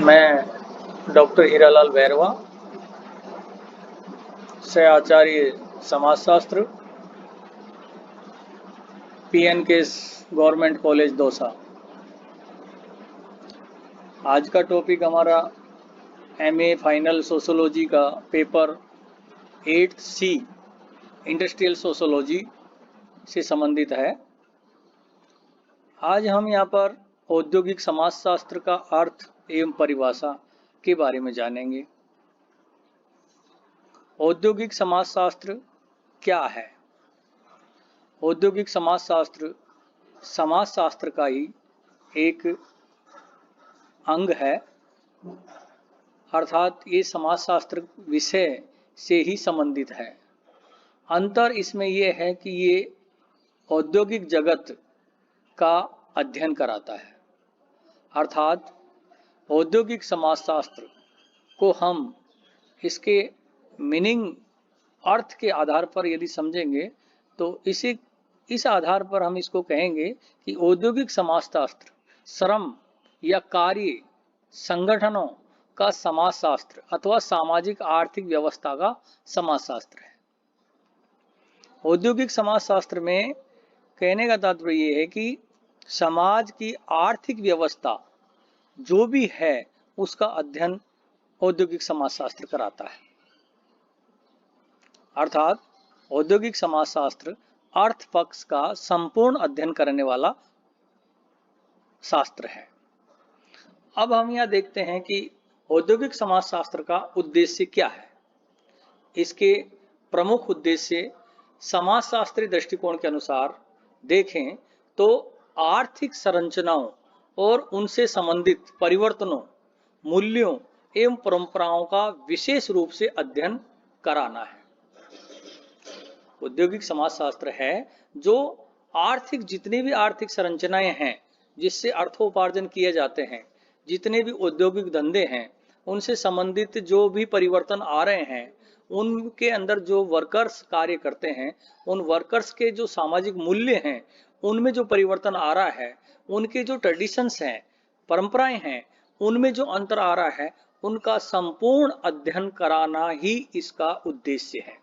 मैं डॉक्टर हीरालाल बैरवा से आचार्य समाजशास्त्र PN के गवर्नमेंट कॉलेज दौसा। आज का टॉपिक हमारा MA फाइनल सोशोलॉजी का पेपर 8C इंडस्ट्रियल सोशोलॉजी से संबंधित है। आज हम यहाँ पर औद्योगिक समाजशास्त्र का अर्थ एवं परिभाषा के बारे में जानेंगे। औद्योगिक समाजशास्त्र क्या है? औद्योगिक समाजशास्त्र का ही एक अंग है, अर्थात ये समाजशास्त्र विषय से ही संबंधित है। अंतर इसमें यह है कि ये औद्योगिक जगत का अध्ययन कराता है, अर्थात औद्योगिक समाजशास्त्र को हम इसके मीनिंग अर्थ के आधार पर यदि समझेंगे तो इस आधार पर हम इसको कहेंगे कि औद्योगिक समाजशास्त्र श्रम या कार्य संगठनों का समाजशास्त्र अथवा सामाजिक आर्थिक व्यवस्था का समाजशास्त्र है। औद्योगिक समाजशास्त्र में कहने का तात्पर्य यह है कि समाज की आर्थिक व्यवस्था जो भी है उसका अध्ययन औद्योगिक समाजशास्त्र कराता है, अर्थात औद्योगिक समाजशास्त्र अर्थ पक्ष का संपूर्ण अध्ययन करने वाला शास्त्र है। अब हम यह देखते हैं कि औद्योगिक समाजशास्त्र का उद्देश्य क्या है। इसके प्रमुख उद्देश्य समाजशास्त्री दृष्टिकोण के अनुसार देखें तो आर्थिक संरचनाओं और उनसे संबंधित परिवर्तनों, मूल्यों एवं परंपराओं का विशेष रूप से अध्ययन कराना है। औद्योगिक समाजशास्त्र है जो जितने भी आर्थिक संरचनाएं हैं जिससे अर्थोपार्जन किए जाते हैं, जितने भी औद्योगिक धंधे हैं, उनसे संबंधित जो भी परिवर्तन आ रहे हैं, उनके अंदर जो वर्कर्स कार्य करते हैं, उन वर्कर्स के जो सामाजिक मूल्य हैं, उनमें जो परिवर्तन आ रहा है, उनके जो ट्रेडिशंस हैं, परंपराएं हैं, उनमें जो अंतर आ रहा है, उनका संपूर्ण अध्ययन कराना ही इसका उद्देश्य है।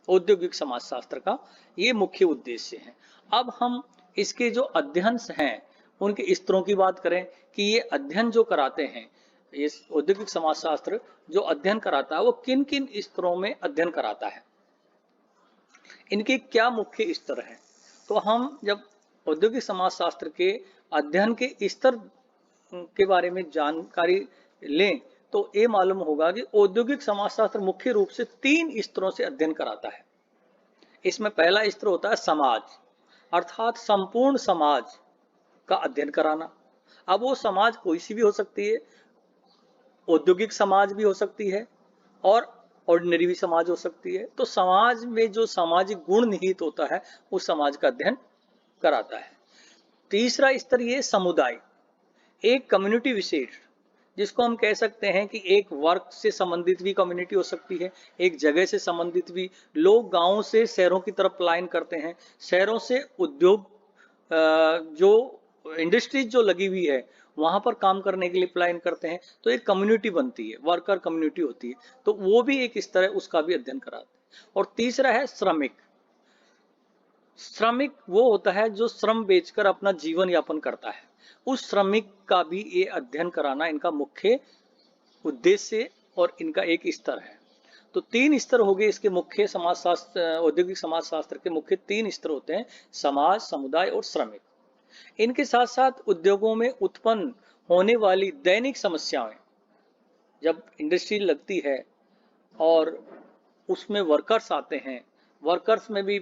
औद्योगिक समाजशास्त्र का ये मुख्य उद्देश्य है। अब हम इसके जो अध्ययन हैं उनके स्तरों की बात करें कि ये अध्ययन जो कराते हैं, ये औद्योगिक समाजशास्त्र जो अध्ययन कराता है वो किन किन स्तरों में अध्ययन कराता है, इनके क्या मुख्य स्तर हैं। तो हम जब औद्योगिक समाजशास्त्र के अध्ययन के स्तर के बारे में जानकारी लें तो ये मालूम होगा कि औद्योगिक समाजशास्त्र मुख्य रूप से 3 स्तरों से अध्ययन कराता है। इसमें पहला स्तर होता है समाज, अर्थात संपूर्ण समाज का अध्ययन कराना। अब वो समाज कोई सी भी हो सकती है, औद्योगिक समाज भी हो सकती है और ऑर्डिनरी भी समाज हो सकती है। तो समाज में जो सामाजिक गुण निहित होता है उस समाज का अध्ययन कराता है। तीसरा स्तर ये समुदाय, एक कम्युनिटी विशेष, जिसको हम कह सकते हैं कि एक वर्क से संबंधित भी कम्युनिटी हो सकती है, एक जगह से संबंधित भी। लोग गांवों से शहरों की तरफ पलायन करते हैं, शहरों से उद्योग जो इंडस्ट्रीज जो लगी हुई है वहां पर काम करने के लिए पलायन करते हैं, तो एक कम्युनिटी बनती है, वर्कर कम्युनिटी होती है। तो वो भी एक स्तर है, उसका भी अध्ययन कराते हैं। और तीसरा है श्रमिक। श्रमिक वो होता है जो श्रम बेचकर अपना जीवन यापन करता है, उस श्रमिक का भी ये अध्ययन कराना इनका मुख्य उद्देश्य और इनका एक स्तर है। तो 3 स्तर हो गए इसके मुख्य समाजशास्त्र, औद्योगिक समाजशास्त्र के मुख्य 3 स्तर होते हैं, समाज, समुदाय और श्रमिक। इनके साथ साथ उद्योगों में उत्पन्न होने वाली दैनिक समस्याएं, जब इंडस्ट्री लगती है और उसमें वर्कर्स आते हैं, वर्कर्स में भी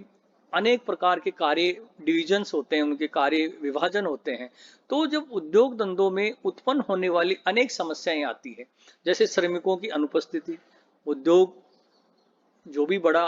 अनेक प्रकार के कार्य डिविजन्स होते हैं, उनके कार्य विभाजन होते हैं। तो जब उद्योग धंधों में उत्पन्न होने वाली अनेक समस्याएं आती है, जैसे श्रमिकों की अनुपस्थिति, उद्योग जो भी बड़ा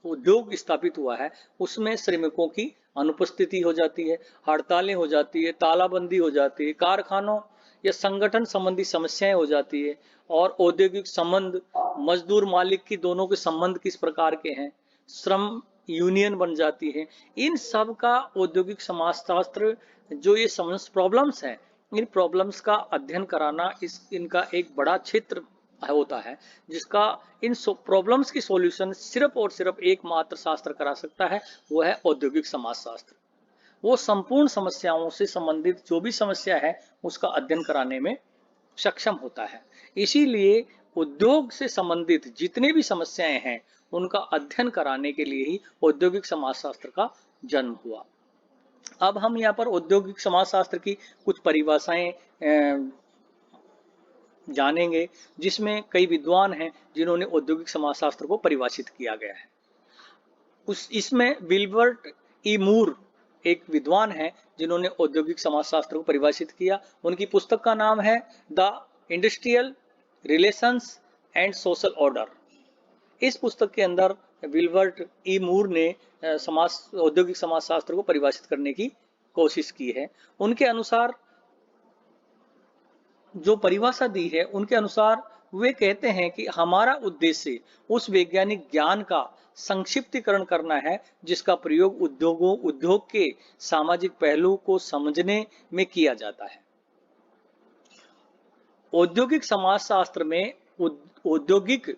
उद्योग स्थापित हुआ है उसमें श्रमिकों की अनुपस्थिति हो जाती है, हड़तालें हो जाती है, तालाबंदी हो जाती है, कारखानों या संगठन संबंधी समस्याएं हो जाती है, और औद्योगिक संबंध, मजदूर मालिक की दोनों के संबंध किस प्रकार के हैं, श्रम यूनियन बन जाती है। इन सब का औद्योगिक समाजशास्त्र जो ये प्रॉब्लम्स हैं इन प्रॉब्लम्स का अध्ययन कराना इनका एक बड़ा क्षेत्र होता है, जिसका इन प्रॉब्लम्स की सॉल्यूशन सिर्फ और सिर्फ एकमात्र शास्त्र करा सकता है, वो है औद्योगिक समाजशास्त्र। वो संपूर्ण समस्याओं से संबंधित जो भी समस्या है उसका अध्ययन कराने में सक्षम होता है। इसीलिए उद्योग से संबंधित जितने भी समस्याएं हैं उनका अध्ययन कराने के लिए ही औद्योगिक समाजशास्त्र का जन्म हुआ। अब हम यहाँ पर औद्योगिक समाजशास्त्र की कुछ परिभाषाएं जानेंगे, जिसमें कई विद्वान हैं जिन्होंने औद्योगिक समाजशास्त्र को परिभाषित किया गया है। इसमें विल्बर्ट ई मूर एक विद्वान है जिन्होंने औद्योगिक समाजशास्त्र को परिभाषित किया। उनकी पुस्तक का नाम है the industrial relations and social order. इस पुस्तक के अंदर विल्बर्ट ई मूर ने औद्योगिक समाजशास्त्र को परिभाषित करने की कोशिश की है। उनके अनुसार जो परिभाषा दी है, उनके अनुसार वे कहते हैं कि हमारा उद्देश्य उस वैज्ञानिक ज्ञान का संक्षिप्तीकरण करना है जिसका प्रयोग उद्योग के सामाजिक पहलू को समझने में किया जाता है। औद्योगिक समाजशास्त्र में औद्योगिक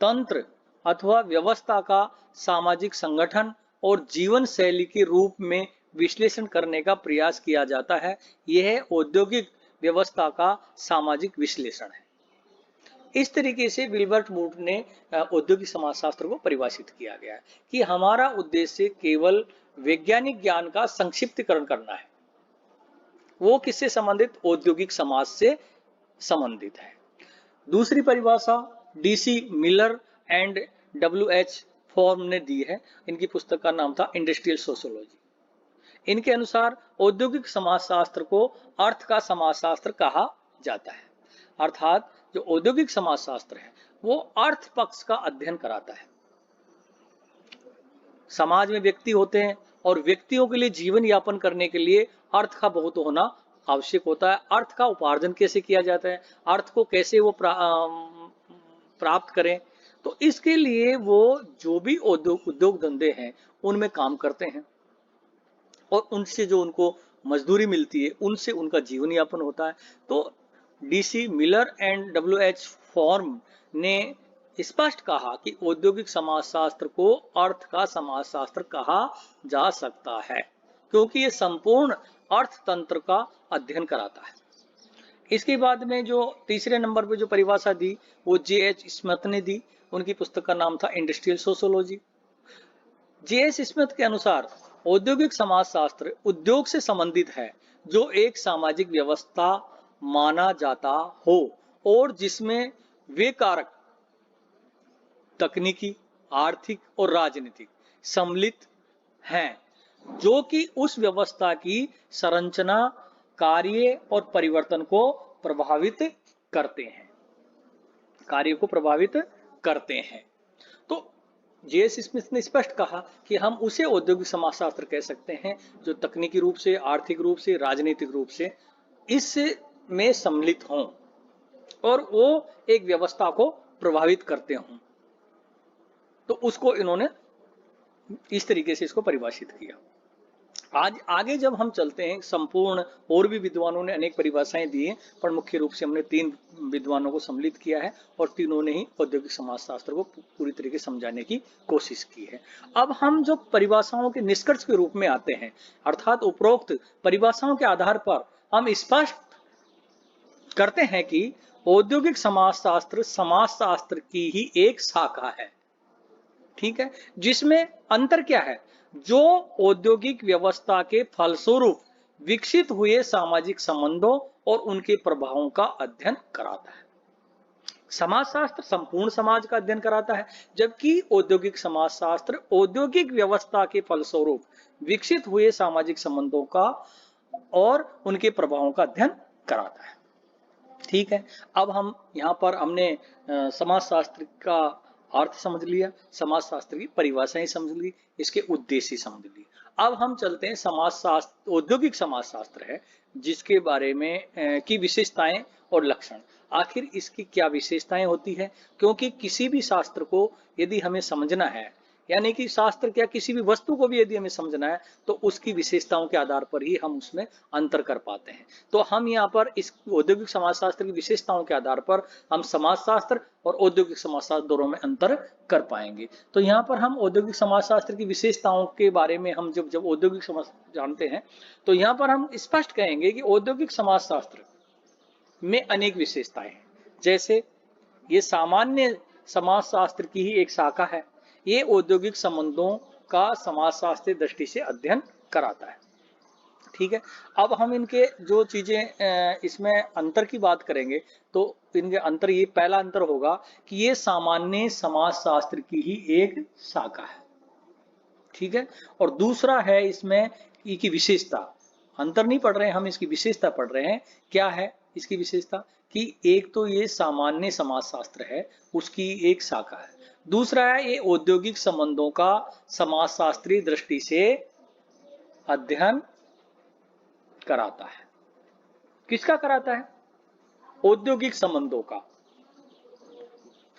तंत्र अथवा व्यवस्था का सामाजिक संगठन और जीवन शैली के रूप में विश्लेषण करने का प्रयास किया जाता है। यह औद्योगिक व्यवस्था का सामाजिक विश्लेषण है। इस तरीके से विल्बर्ट मूर ने औद्योगिक समाजशास्त्र को परिभाषित किया गया है कि हमारा उद्देश्य केवल वैज्ञानिक ज्ञान का संक्षिप्तीकरण करना है। वो किससे संबंधित? औद्योगिक समाज से संबंधित है। दूसरी परिभाषा DC Miller and WH form ने दी है। इनकी पुस्तक का नाम था इंडस्ट्रियल सोशियोलॉजी। इनके अनुसार औद्योगिक समाजशास्त्र को अर्थ का समाजशास्त्र कहा जाता है। अर्थात जो औद्योगिक समाजशास्त्र है वो अर्थ पक्ष का अध्ययन कराता है। समाज में व्यक्ति होते हैं और व्यक्तियों के लिए जीवन यापन करने के लिए अर्थ का बहुत होना आवश्यक होता है। अर्थ का उपार्जन कैसे किया जाता है, अर्थ को कैसे वो प्राप्त करें, तो इसके लिए वो जो भी उद्योग धंधे हैं उनमें काम करते हैं और उनसे जो उनको मजदूरी मिलती है उनसे उनका जीवन यापन होता है। तो DC Miller and WH form ने स्पष्ट कहा कि औद्योगिक समाजशास्त्र को अर्थ का समाजशास्त्र कहा जा सकता है, क्योंकि ये संपूर्ण अर्थतंत्र का अध्ययन कराता है। इसके बाद में जो तीसरे नंबर पे जो परिभाषा दी वो जे.एच. स्मिथ ने दी। उनकी पुस्तक का नाम था इंडस्ट्रियल सोशियोलॉजी। जे.एच. स्मिथ के अनुसार औद्योगिक समाजशास्त्र उद्योग से संबंधित है जो एक सामाजिक व्यवस्था माना जाता हो और जिसमें वे कारक तकनीकी, आर्थिक और राजनीतिक सम्मिलित हैं जो कि उस व्यवस्था की संरचना, कार्य और परिवर्तन को प्रभावित करते हैं, कार्य को प्रभावित करते हैं। तो जे.एच. स्मिथ ने स्पष्ट कहा कि हम उसे औद्योगिक समाजशास्त्र कह सकते हैं जो तकनीकी रूप से, आर्थिक रूप से, राजनीतिक रूप से इसमें सम्मिलित हों और वो एक व्यवस्था को प्रभावित करते हों। तो उसको इन्होंने इस तरीके से इसको परिभाषित किया। आज आगे जब हम चलते हैं, संपूर्ण और भी विद्वानों ने अनेक परिभाषाएं दी हैं, पर मुख्य रूप से हमने 3 विद्वानों को सम्मिलित किया है और तीनों ने ही औद्योगिक समाजशास्त्र को पूरी तरीके से समझाने की कोशिश की है। अब हम जो परिभाषाओं के निष्कर्ष के रूप में आते हैं, अर्थात उपरोक्त परिभाषाओं के आधार पर हम स्पष्ट करते हैं कि औद्योगिक समाजशास्त्र समाजशास्त्र की ही एक शाखा है। ठीक है, जिसमें अंतर क्या है? जो औद्योगिक व्यवस्था के फलस्वरूप विकसित हुए सामाजिक संबंधों और उनके प्रभावों का अध्ययन कराता है। समाजशास्त्र संपूर्ण समाज का अध्ययन कराता है, जबकि औद्योगिक समाजशास्त्र औद्योगिक व्यवस्था के फलस्वरूप विकसित हुए सामाजिक संबंधों का और उनके प्रभावों का अध्ययन कराता है। ठीक है, अब हम यहाँ पर हमने समाजशास्त्र का अर्थ समझ लिया, समाजशास्त्र की परिभाषाएं समझ ली, इसके उद्देश्य समझ ली। अब हम चलते हैं समाजशास्त्र, औद्योगिक समाजशास्त्र है जिसके बारे में की विशेषताएं और लक्षण। आखिर इसकी क्या विशेषताएं होती है? क्योंकि किसी भी शास्त्र को यदि हमें समझना है यानी कि शास्त्र क्या किसी भी वस्तु को भी यदि हमें समझना है तो उसकी विशेषताओं के आधार पर ही हम उसमें अंतर कर पाते हैं। तो हम यहाँ पर इस औद्योगिक समाजशास्त्र की विशेषताओं के आधार पर हम समाजशास्त्र और औद्योगिक समाजशास्त्र दोनों में अंतर कर पाएंगे। तो यहाँ पर हम औद्योगिक समाजशास्त्र की विशेषताओं के बारे में हम जब औद्योगिक समाज जानते हैं तो यहाँ पर हम स्पष्ट कहेंगे कि औद्योगिक समाजशास्त्र में अनेक विशेषताएं हैं। जैसे ये सामान्य समाजशास्त्र की ही एक शाखा है, ये औद्योगिक संबंधों का समाजशास्त्रीय दृष्टि से अध्ययन कराता है। ठीक है, अब हम इनके जो चीजें इसमें अंतर की बात करेंगे तो इनके अंतर, ये पहला अंतर होगा कि ये सामान्य समाजशास्त्र की ही एक शाखा है। ठीक है, और दूसरा है इसमें की विशेषता, अंतर नहीं पढ़ रहे हैं हम, इसकी विशेषता पढ़ रहे हैं। क्या है इसकी विशेषता कि एक तो ये सामान्य समाजशास्त्र है, उसकी एक शाखा है। दूसरा है ये औद्योगिक संबंधों का समाजशास्त्रीय दृष्टि से अध्ययन कराता है। किसका कराता है? औद्योगिक संबंधों का।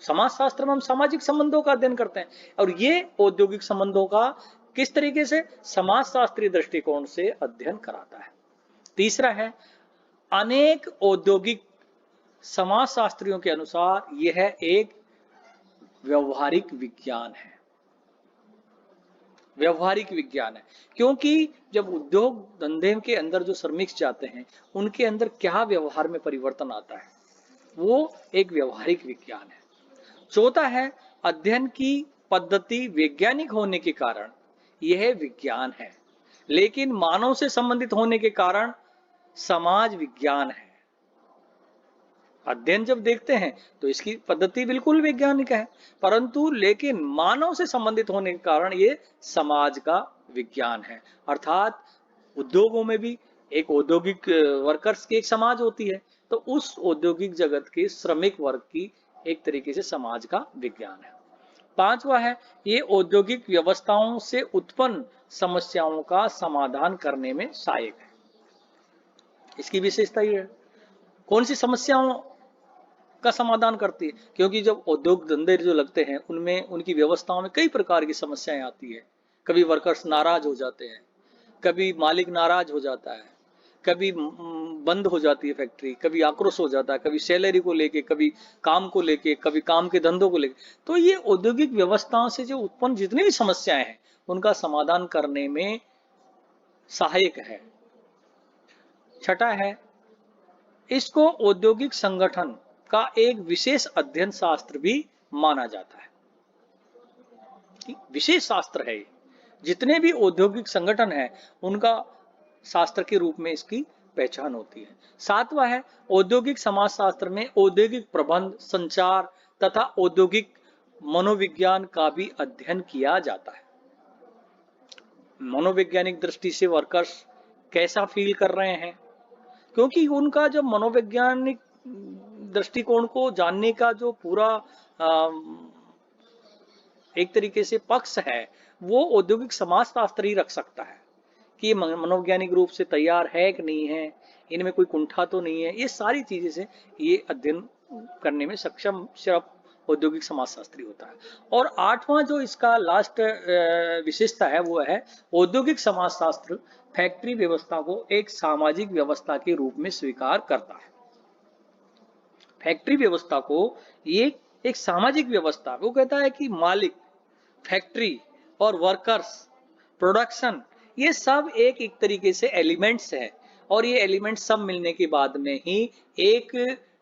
समाजशास्त्र में हम सामाजिक संबंधों का अध्ययन करते हैं और ये औद्योगिक संबंधों का किस तरीके से? समाजशास्त्रीय दृष्टिकोण से अध्ययन कराता है। तीसरा है अनेक औद्योगिक समाजशास्त्रियों के अनुसार यह एक व्यवहारिक विज्ञान है। व्यवहारिक विज्ञान है क्योंकि जब उद्योग धंधे के अंदर जो श्रमिक जाते हैं उनके अंदर क्या व्यवहार में परिवर्तन आता है, वो एक व्यवहारिक विज्ञान है। चौथा है अध्ययन की पद्धति वैज्ञानिक होने के कारण यह विज्ञान है, लेकिन मानव से संबंधित होने के कारण समाज विज्ञान है। अध्ययन जब देखते हैं तो इसकी पद्धति बिल्कुल वैज्ञानिक है, परंतु लेकिन मानव से संबंधित होने के कारण ये समाज का विज्ञान है। अर्थात उद्योगों में भी एक औद्योगिक वर्कर्स की एक समाज होती है, तो उस औद्योगिक जगत के श्रमिक वर्ग की एक तरीके से समाज का विज्ञान है। पांचवा है ये औद्योगिक व्यवस्थाओं से उत्पन्न समस्याओं का समाधान करने में सहायक है। इसकी विशेषता ये है, कौन सी समस्याओं का समाधान करती है? क्योंकि जब उद्योग धंधे जो लगते हैं उनमें उनकी व्यवस्थाओं में कई प्रकार की समस्याएं आती है। कभी वर्कर्स नाराज हो जाते हैं, कभी मालिक नाराज हो जाता है, कभी बंद हो जाती है फैक्ट्री, कभी आक्रोश हो जाता है, कभी सैलरी को लेके, कभी काम को लेके, कभी काम के धंधों को लेके। तो ये औद्योगिक व्यवस्थाओं से जो उत्पन्न जितनी भी समस्याएं हैं उनका समाधान करने में सहायक है। छठा है इसको औद्योगिक संगठन का एक विशेष अध्ययन शास्त्र भी माना जाता है। विशेष शास्त्र है, जितने भी औद्योगिक संगठन हैं उनका शास्त्र के रूप में इसकी पहचान होती है। सातवां है औद्योगिक समाजशास्त्र में औद्योगिक प्रबंध, संचार तथा औद्योगिक मनोविज्ञान का भी अध्ययन किया जाता है। मनोवैज्ञानिक दृष्टि से वर्कर्स कैसा फील कर रहे हैं, क्योंकि उनका जब मनोवैज्ञानिक दृष्टिकोण को जानने का जो पूरा एक तरीके से पक्ष है वो औद्योगिक समाजशास्त्र ही रख सकता है कि ये मनोवैज्ञानिक रूप से तैयार है कि नहीं है, इनमें कोई कुंठा तो नहीं है। ये सारी चीजें से ये अध्ययन करने में सक्षम सिर्फ औद्योगिक समाजशास्त्री होता है। और आठवां जो इसका लास्ट विशेषता है वो है औद्योगिक समाजशास्त्र फैक्ट्री व्यवस्था को एक सामाजिक व्यवस्था के रूप में स्वीकार करता है। फैक्ट्री व्यवस्था को ये एक सामाजिक व्यवस्था, वो कहता है कि मालिक, फैक्ट्री और वर्कर्स, प्रोडक्शन, ये सब एक तरीके से एलिमेंट्स हैं और ये एलिमेंट्स सब मिलने के बाद में ही एक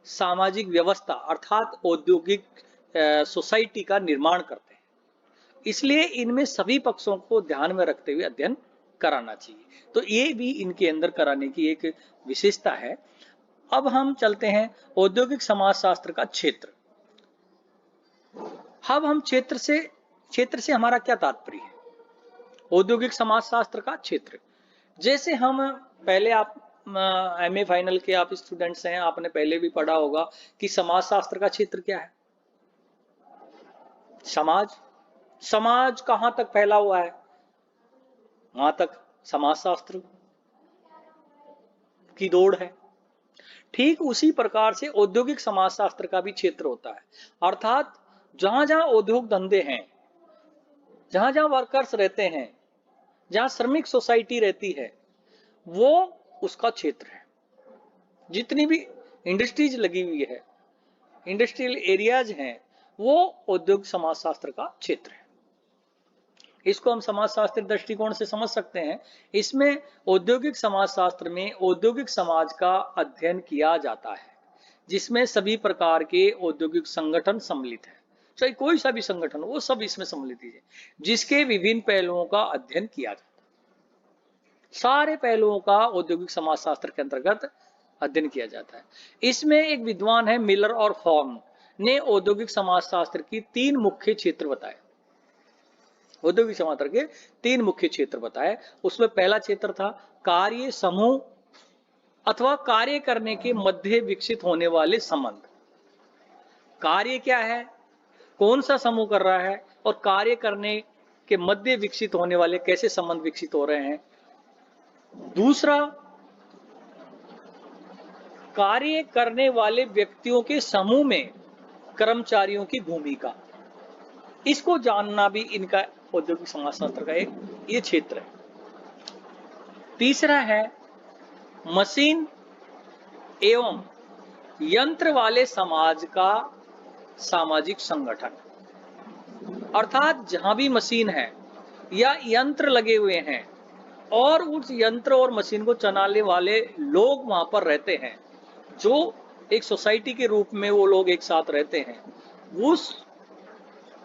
सामाजिक व्यवस्था अर्थात औद्योगिक सोसाइटी का निर्माण करते हैं। इसलिए इनमें सभी पक्षों को ध्यान में रखते हुए अध्ययन कराना चाहिए। तो ये भी इनके अंदर कराने की एक विशेषता है। अब हम चलते हैं औद्योगिक समाजशास्त्र का क्षेत्र। अब हम क्षेत्र से हमारा क्या तात्पर्य है? औद्योगिक समाजशास्त्र का क्षेत्र, जैसे हम पहले आप एमए फाइनल के आप स्टूडेंट्स हैं, आपने पहले भी पढ़ा होगा कि समाजशास्त्र का क्षेत्र क्या है। समाज कहां तक फैला हुआ है, वहां तक समाजशास्त्र की दौड़ है। ठीक उसी प्रकार से औद्योगिक समाजशास्त्र का भी क्षेत्र होता है, अर्थात जहां जहां उद्योग धंधे हैं, जहां जहां वर्कर्स रहते हैं, जहां श्रमिक सोसाइटी रहती है, वो उसका क्षेत्र है। जितनी भी इंडस्ट्रीज लगी हुई है, इंडस्ट्रियल एरियाज हैं, वो औद्योगिक समाजशास्त्र का क्षेत्र है। इसको हम समाजशास्त्र दृष्टिकोण से समझ सकते हैं। इसमें औद्योगिक समाजशास्त्र में औद्योगिक समाज का अध्ययन किया जाता है, जिसमें सभी प्रकार के औद्योगिक संगठन सम्मिलित है, चाहे कोई सा भी संगठन, वो सब इसमें सम्मिलित है, जिसके विभिन्न पहलुओं का अध्ययन किया जाता है। सारे पहलुओं का औद्योगिक समाजशास्त्र के अंतर्गत अध्ययन किया जाता है। इसमें एक विद्वान है मिलर और हॉर्न ने औद्योगिक समाजशास्त्र की 3 मुख्य क्षेत्र बताए। औद्योगिक समाजशास्त्र के 3 मुख्य क्षेत्र बताए। उसमें पहला क्षेत्र था कार्य समूह अथवा कार्य करने के मध्य विकसित होने वाले संबंध। कार्य क्या है, कौन सा समूह कर रहा है, और कार्य करने के मध्य विकसित होने वाले कैसे संबंध विकसित हो रहे हैं। दूसरा, कार्य करने वाले व्यक्तियों के समूह में कर्मचारियों की भूमिका, इसको जानना भी इनका औद्योगिक समाजशास्त्र का एक ये क्षेत्र है। तीसरा है मशीन एवं यंत्र वाले समाज का सामाजिक संगठन, अर्थात जहां भी मशीन है या यंत्र लगे हुए हैं और उस यंत्र और मशीन को चलाने वाले लोग वहां पर रहते हैं, जो एक सोसाइटी के रूप में वो लोग एक साथ रहते हैं,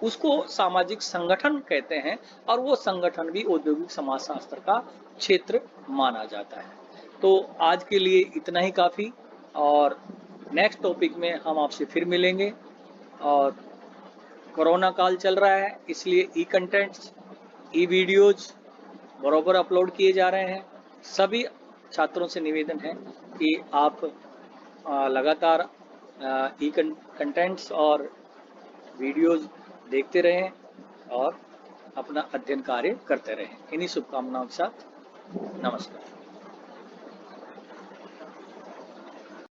उसको सामाजिक संगठन कहते हैं, और वो संगठन भी औद्योगिक समाजशास्त्र का क्षेत्र माना जाता है। तो आज के लिए इतना ही काफी, और नेक्स्ट टॉपिक में हम आपसे फिर मिलेंगे। और कोरोना काल चल रहा है, इसलिए ई कंटेंट्स, ई वीडियोज बराबर अपलोड किए जा रहे हैं। सभी छात्रों से निवेदन है कि आप लगातार ई कंटेंट्स और वीडियोज देखते रहें और अपना अध्ययन कार्य करते रहें। इन्हीं शुभकामनाओं के साथ नमस्कार।